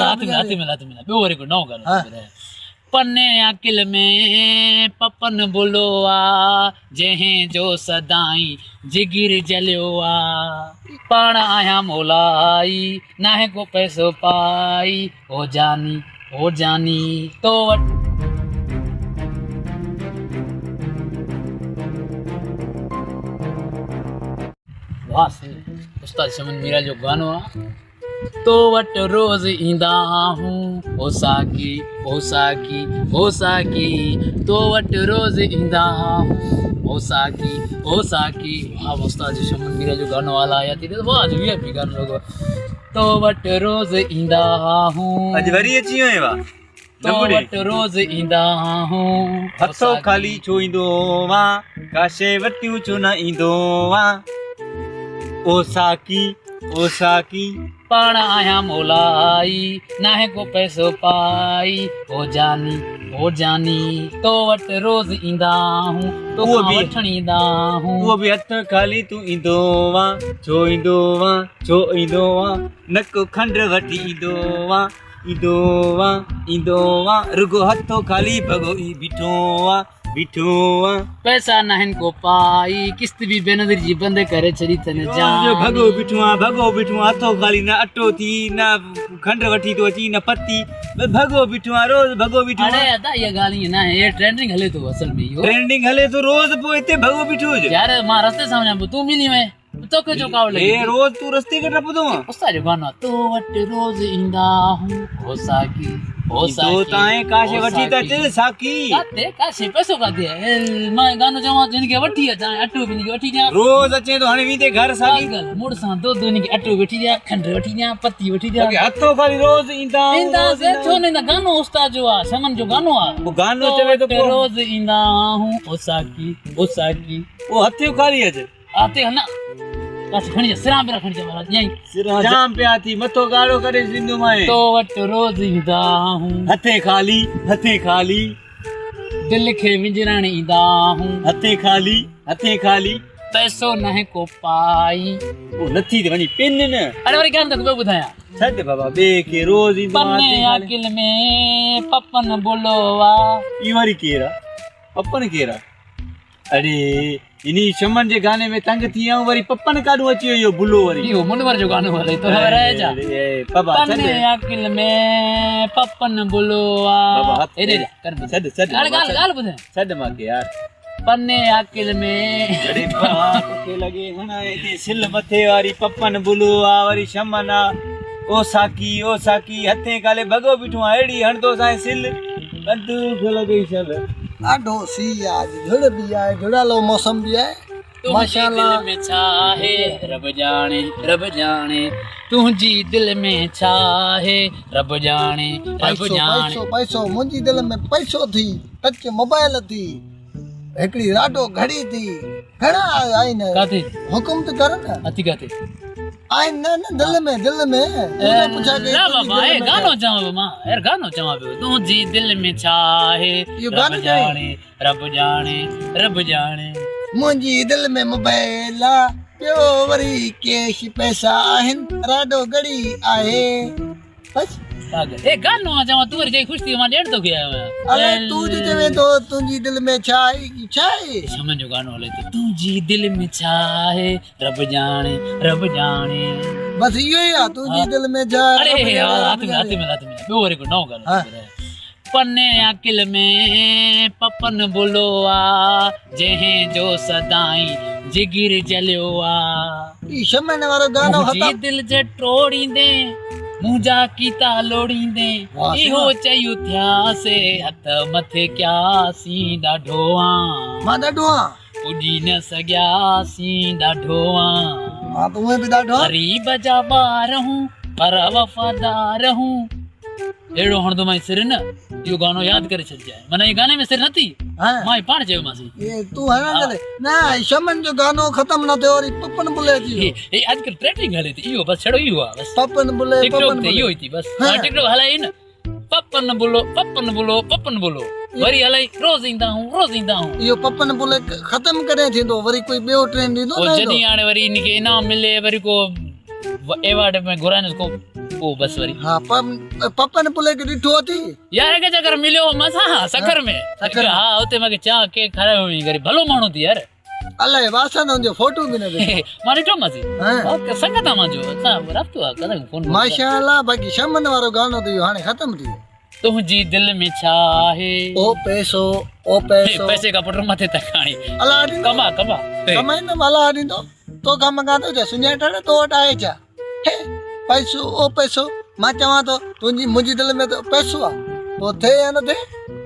हाथ मिला बे वरी को नौ गानो पन्ने अकिल में पपन बुलो आ जहीं जो सदाई जिगिर जलियो आ पाण आया मोलाई नाहे को पैसो पाई हो जानी तो वाह से उस्ताद शमन मीरा जो गानो आ तो वट रोज ईंदा हूँ ओ साकी तो वट रोज ईंदा हूँ ओ साकी वाह उस्ताद शमन मीरा जो गानो वाला आया थी तो वाह जो भी गानो लोगो तो वट रोज ईंदा हूँ अज वरी अची वियो वाह तो वट रोज ईंदा हूँ हथो खाली छो ईंदो वा काशे वटियूं छो न ईंदो वा ओ साकी पाण आया मोलाई नाहे को पैसो पाई हो जानी तो वट रोज ईंदा हूँ तो वठण ईंदा हूँ वो भी हथ खाली तू ईंदो वा छो ईंदो वा नको खंड वठी ईंदो वा रुगो हथो खाली भगो ई बीठो वा पैसा नाहिन को पाई किस्त भी बेनदर जी बंद करे छड़ी तने जान जो भगो बीठो हथो खाली ना अटो थी ना खंड वठी तो अची ना पत्ती भगो बीठो रोज भगो बीठो अरे अदा ये गाली ना ये ट्रेंडिंग हले तो असल में यो ट्रेंडिंग हले तो रोज पो इते भगो बीठो यार मां रस्ते सामने तू मिली में तो के जो काव लगी ए रोज तू रस्ते के टपदो उस्ताद जो गाना तो वट रोज इंदा हूं हो साकी तो ताए काशे वठी त ते साकी काते काशे पैसो काते मैं गानो जमा जिनके वठी जा अटो भी नहीं वठी जा रोज अचे तो हने वीते घर साकी मुड़ सा दो नि के अटो वठी जा खंड वठी जा पत्ती वठी जा हथो खाली रोज इंदा से छो ने गानो उस्ताद जो आ शमन जो गानो आ वो गानो चवे तो रोज इंदा हूं हो साकी वो हथो खाली अचे आते है ना बस खणी सिरा पे खणी जा यही सिरा जाम पे आती मथो गाड़ो करे सिंधु माए तो वट रोज ईंदा हूं हथे खाली दिल के विंजरण ईंदा हूं हथे खाली पैसो नहे को पाई वो नथी ते वनी पिन न अरे वरी गान तक बुधाया छड बाबा बे के रोज ईंदा पन्ने अकिल में पपन बोलोवा ई वरी केरा पपन केरा अरे इनी शमन जे गाने में तंग थी आऊं वरी पपन काडू अची यो बुलो वरी इहो मुनवर जो गानो हले तो रह जा ए बाबा पन्ने अकिल में पपन बोलोवा बाबा ए दे कर छड गाल बुधे छड मा के यार पन्ने अकिल में अरे बाप के लगे हना ए सिल मथे वारी पपन बुलो आ वरी शमना ओ साकी हथे काले भगो बिठो एड़ी हण तो साए सिल बंदूक लगे चल ॾाढो सी आज झड़ भी आए झड़ालो मौसम भी आए माशाअल्लाह में छा है रब जाने तुझी दिल में छा है रब जाने पैसो मुंजी दिल में पैसो थी टच मोबाइल थी एकड़ी राडो घड़ी थी घणा आई न काथे हुकुम तो कर न अति काथे आई न दिल में पूछा के ना बाबा ए गानो चवा मां यार गानो चवा तुझी दिल में छा है रब जाने मुंजी दिल में मोबाइल पियो वरी कैश पैसा आहिन राडो घड़ी आहे बस पागल ए गानो चवा तू वरी खुश थी मां डेढ़ तो गया अरे तू जे चवे तो तुंजी दिल में छा है समझ जो गानो हले तो तुझी दिल में छा है रब जाने बस यो ही आ तुंजी दिल में छा अरे यार हाथ में बे वरी को नौ गानो पन्ने अकिल में पपन बुलो आ जहीं जो सदाई जिगिर जलियो आ ई शमन वारो गानो हता दिल जे टोड़ींदे मुंजा कीता लोड़ींदे इहो चयो थिया से हथ मथे क्या सी ॾाढोआ मां ॾाढोआ पुॼी न सघिया सी ॾाढोआ हां तुमे भी ॾाढो गरीब जा ॿार हूं पर वफादार हूं एड़ो हण तो माई सिर न यो गानो याद करे छल जाए मने ये गाने में सिर नथी माई पाण चयो मासी ये तू है ना शमन जो गानो खत्म न थियो और पपन बुले जी ए आजकल ट्रेंडिंग हले थी यो बस छड़ो ही हुआ बस पपन बुले यो थी बस टिकटॉक हलाई न पपन बोलो वरी हलाई रोज ईंदा हूं यो पपन बुले खत्म करे थींदो वरी कोई बेओ ट्रेंड ईंदो न जदी हाणे वरी इनके इनाम मिले वरी को एवार्ड में घुराने को ओ बस वरी हाँ पपन पुले के ॾिठो अथी यार के चक्कर मिलियो मसा सखर में सखर में। हाँ उते मांखे चाह के खारायो हुई करे भलो माण्हू थी यार अलाए वासन हुनजो फोटो बि न ॾिठो मां ॾिठो मांसी हाँ। संगत आहे मुंहिंजो असां राब्तो आहे कॾहिं फोन माशाअल्लाह बाक़ी शमन वारो गानो त इहो हाणे ख़तम थी वियो तुंहिंजी दिल में छा आहे ओ पैसो ओ पैसो पैसे का पुट मथे तक खाणी अलाह ॾींदो कमा कमा कमाईंदुमि अलाह ॾींदो तो कमु कां थो छा सुञातड़ तो वटि आहे छा हे पैसो ओ पैसो मां चवां थो तुंहिंजी मुंहिंजी दिलि में त पैसो आहे पोइ थिए या न थिए